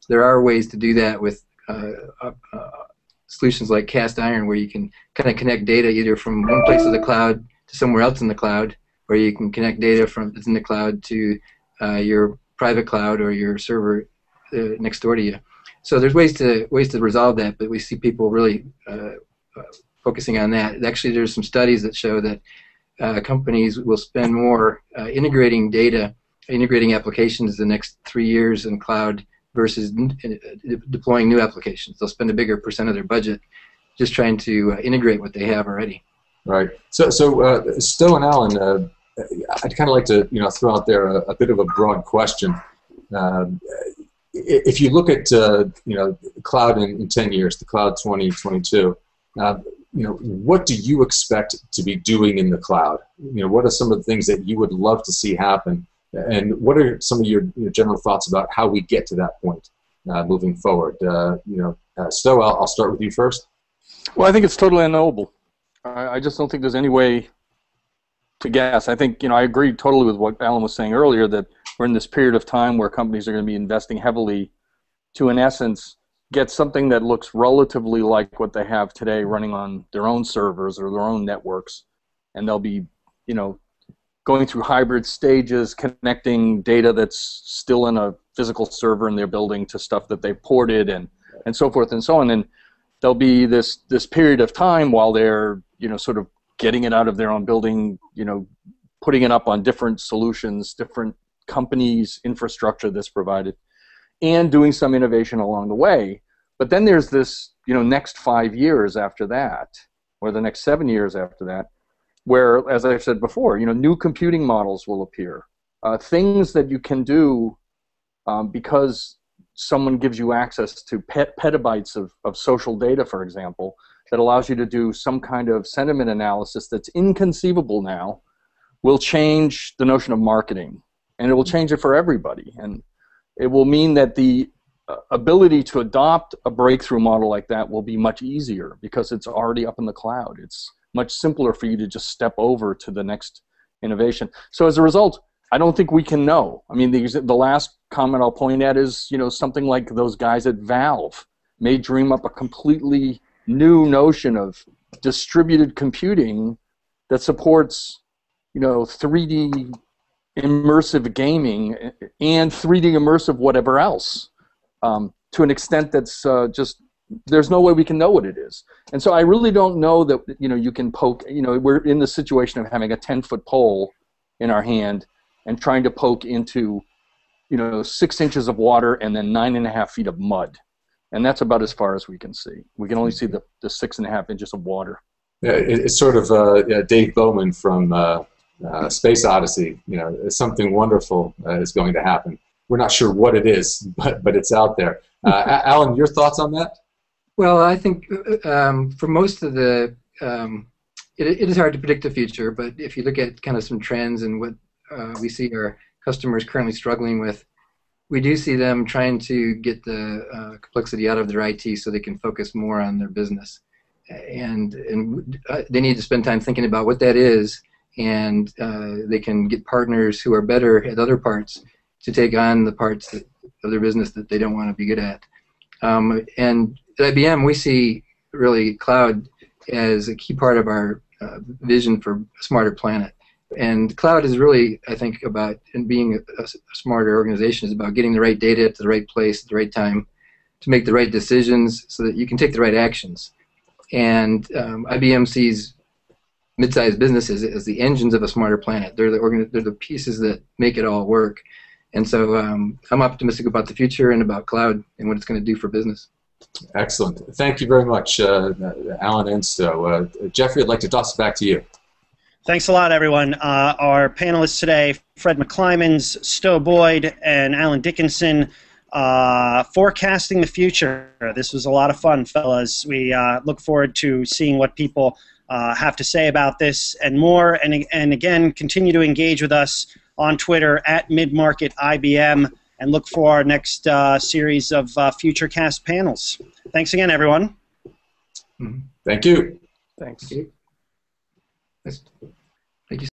There are ways to do that with solutions like cast iron, where you can kind of connect data either from one place of the cloud to somewhere else in the cloud, or you can connect data from that's in the cloud to your private cloud or your server next door to you. So there's ways to resolve that, but we see people really focusing on that. Actually, there's some studies that show that companies will spend more integrating data, integrating applications the next 3 years in cloud versus deploying new applications. They'll spend a bigger percent of their budget just trying to integrate what they have already. Right. So Stowe and Alan, I'd kind of like to throw out there a bit of a broad question. If you look at cloud in 10 years, the cloud 2022, what do you expect to be doing in the cloud? What are some of the things that you would love to see happen? And what are some of your general thoughts about how we get to that point moving forward? Stowe, I'll start with you first. Well, I think it's totally unknowable. I just don't think there's any way to guess. I think, I agree totally with what Alan was saying earlier, that we're in this period of time where companies are going to be investing heavily to, in essence, get something that looks relatively like what they have today running on their own servers or their own networks. And they'll be, going through hybrid stages, connecting data that's still in a physical server in their building to stuff that they've ported and so forth and so on. And there'll be this period of time while they're, sort of getting it out of their own building, putting it up on different solutions, different companies' infrastructure that's provided, and doing some innovation along the way. But then there's this, next 5 years after that, or the next 7 years after that, where, as I've said before, new computing models will appear. Things that you can do because someone gives you access to petabytes of social data, for example, that allows you to do some kind of sentiment analysis that's inconceivable now, will change the notion of marketing. And it will change it for everybody. And it will mean that the ability to adopt a breakthrough model like that will be much easier because it's already up in the cloud. It's much simpler for you to just step over to the next innovation. So as a result, I don't think we can know. I mean, the last comment I'll point at is, something like those guys at Valve may dream up a completely new notion of distributed computing that supports, 3D immersive gaming and 3D immersive whatever else to an extent that's just, there's no way we can know what it is. And so I really don't know that, you can poke, we're in the situation of having a 10-foot pole in our hand and trying to poke into, 6 inches of water and then 9.5 feet of mud. And that's about as far as we can see. We can only see the 6.5 inches of water. Yeah, it's sort of Dave Bowman from Space Odyssey. Something wonderful is going to happen. We're not sure what it is, but it's out there. Alan, your thoughts on that? Well, I think for most of the, it is hard to predict the future, but if you look at kind of some trends and what we see our customers currently struggling with, we do see them trying to get the complexity out of their IT so they can focus more on their business. And they need to spend time thinking about what that is, and they can get partners who are better at other parts to take on the parts of their business that they don't want to be good at. And at IBM, we see really cloud as a key part of our vision for a smarter planet. And cloud is really, I think, about, and being a smarter organization is about getting the right data to the right place at the right time to make the right decisions so that you can take the right actions. And IBM sees mid-sized businesses as the engines of a smarter planet. They're the pieces that make it all work. And so I'm optimistic about the future and about cloud and what it's going to do for business. Excellent. Thank you very much, Alan and Stowe. Jeffrey, I'd like to toss it back to you. Thanks a lot, everyone. Our panelists today, Fred McClimans, Stowe Boyd, and Alan Dickinson, forecasting the future. This was a lot of fun, fellas. We look forward to seeing what people have to say about this and more. And again, continue to engage with us on Twitter at MidmarketIBM, and look for our next series of FutureCast panels. Thanks again, everyone. Thank you. Thanks. Thank you.